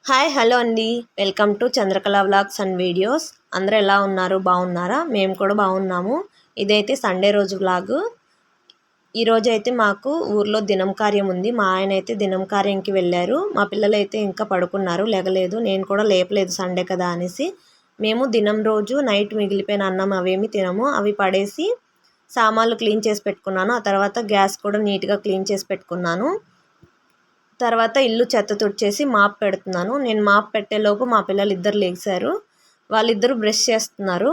Hi hello అండి. Welcome to Chandrakala vlogs and videos. అందరూ ఎలా ఉన్నారు? బాగున్నారా? మేము కూడా బాగున్నాము. ఇదైతే సండే రోజు వ్లాగు. ఈరోజు అయితే మాకు ఊర్లో దినం కార్యం ఉంది. మా ఆయన అయితే దినం కార్యంకి వెళ్ళారు. మా పిల్లలు అయితే ఇంకా పడుకున్నారు, లేగలేదు. నేను కూడా లేపలేదు సండే కదా అనేసి. మేము దినం రోజు నైట్ మిగిలిపోయిన అన్నం అవేమి తినము. అవి పడేసి సామాన్లు క్లీన్ చేసి పెట్టుకున్నాను. ఆ తర్వాత గ్యాస్ కూడా నీట్గా క్లీన్ చేసి పెట్టుకున్నాను. తర్వాత ఇల్లు చెత్త తుడిచేసి మాప్ పెడుతున్నాను. నేను మాప్ పెట్టేలోపు మా పిల్లలు ఇద్దరు లేచారు. వాళ్ళిద్దరూ బ్రష్ చేస్తున్నారు.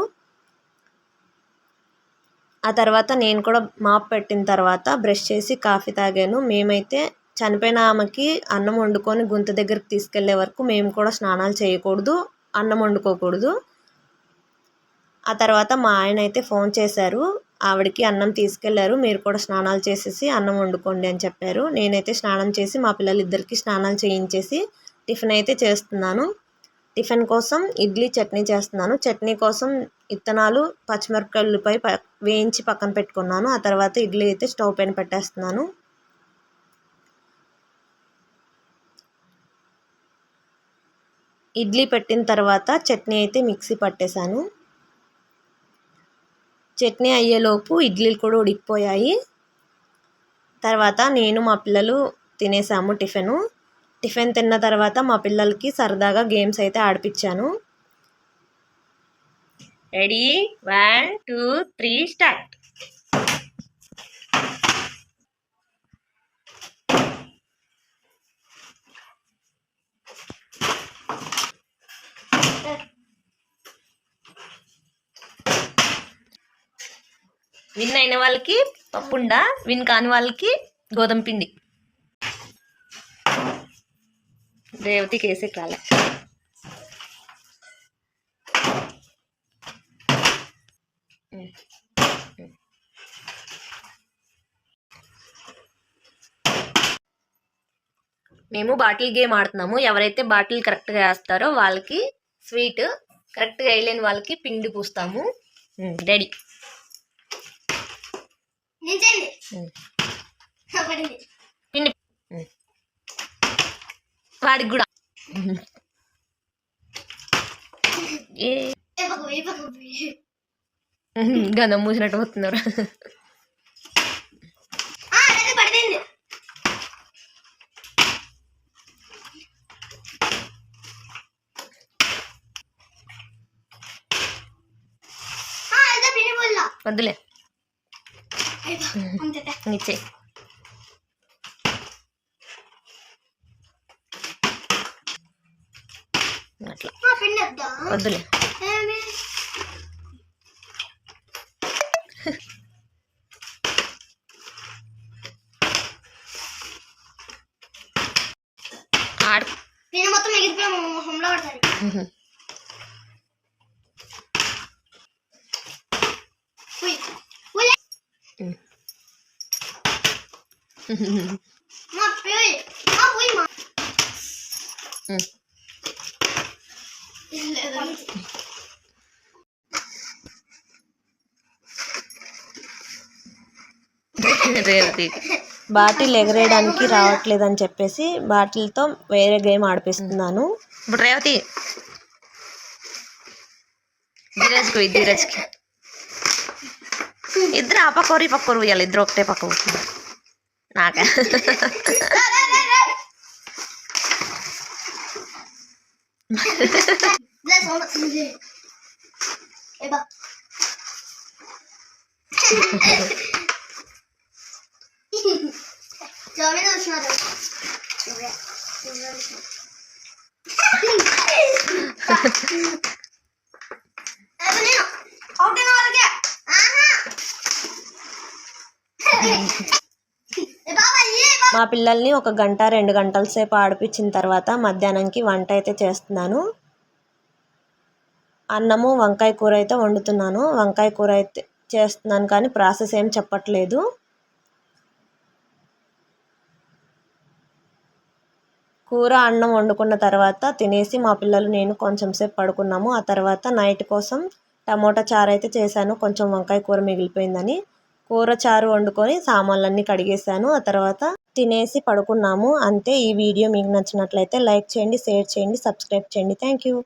ఆ తర్వాత నేను కూడా మాప్ పెట్టిన తర్వాత బ్రష్ చేసి కాఫీ తాగాను. మేమైతే చనిపోయిన ఆమెకి అన్నం వండుకొని గుంత దగ్గరికి తీసుకెళ్లే వరకు మేము కూడా స్నానాలు చేయకూడదు, అన్నం వండుకోకూడదు. ఆ తర్వాత మా ఆయన అయితే ఫోన్ చేశారు. ఆవిడకి అన్నం తీసుకెళ్లారు, మీరు కూడా స్నానాలు చేసేసి అన్నం వండుకోండి అని చెప్పారు. నేనైతే స్నానం చేసి మా పిల్లలిద్దరికి స్నానాలు చేయించేసి టిఫిన్ అయితే చేస్తున్నాను. టిఫిన్ కోసం ఇడ్లీ చట్నీ చేస్తున్నాను. చట్నీ కోసం ఇత్తనాలు, పచ్చిమిరపకాయలు, ఉల్లిపాయ వేయించి పక్కన పెట్టుకున్నాను. ఆ తర్వాత ఇడ్లీ అయితే స్టవ్ పైన పెట్టేస్తున్నాను. ఇడ్లీ పెట్టిన తర్వాత చట్నీ అయితే మిక్సీ పట్టేశాను. చట్నీ అయ్యేలోపు ఇడ్లీలు కూడా ఉడికిపోయాయి. తర్వాత నేను మా పిల్లలు తినేసాము టిఫిన్ తిన్న తర్వాత మా పిల్లలకి సరదాగా గేమ్స్ అయితే ఆడిపించాను. Ready 1 2 3 start. విన్ అయిన వాళ్ళకి పప్పుండా, విన్ కాని వాళ్ళకి గోధుమ పిండి. రేవతికి వేసేకి రాలే. మేము బాటిల్ గేమ్ ఆడుతున్నాము. ఎవరైతే బాటిల్ కరెక్ట్గా వేస్తారో వాళ్ళకి స్వీట్, కరెక్ట్గా వేయలేని వాళ్ళకి పిండి పూస్తాము. రెడీ. పిండి వాడికి కూడా గంధం మూసినట్టు పోతున్నారు. వద్దులే ఇచ్చే. అట్లా వద్దులే. ఆడు మొత్తం ఎగిరిపోయి రేవతి బాటిల్ ఎగరేయడానికి రావట్లేదని చెప్పేసి బాటిల్తో వేరే గేమ్ ఆడిపిస్తున్నాను. ఇప్పుడు రేవతి ధీరజ్కి ఇద్దరు ఆ పక్కరు ఈ పక్కరు పోయాలి. ఇద్దరు ఒకటే పక్క పోతుంది. నాకే మా పిల్లల్ని 1 గంట 2 గంటల సేపు ఆడిపించిన తర్వాత మధ్యాహ్నంకి వంట అయితే చేస్తున్నాను. అన్నము వంకాయ కూర అయితే వండుతున్నాను. వంకాయ కూర అయితే చేస్తున్నాను కానీ ప్రాసెస్ ఏం చెప్పట్లేదు. కూర అన్నం వండుకున్న తర్వాత తినేసి మా పిల్లలు నేను కొంచెం సేపు పడుకున్నాము. ఆ తర్వాత నైట్ కోసం టమోటా చారు అయితే చేశాను, కొంచెం వంకాయ కూర మిగిలిపోయిందని. కూర చారు వండుకొని సామాన్లన్నీ కడిగేసాను. ఆ తర్వాత తినేసి పడుకున్నాము. అంతే. ఈ వీడియో మీకు నచ్చినట్లయితే లైక్ చేయండి, షేర్ చేయండి, సబ్స్క్రైబ్ చేయండి. Thank you.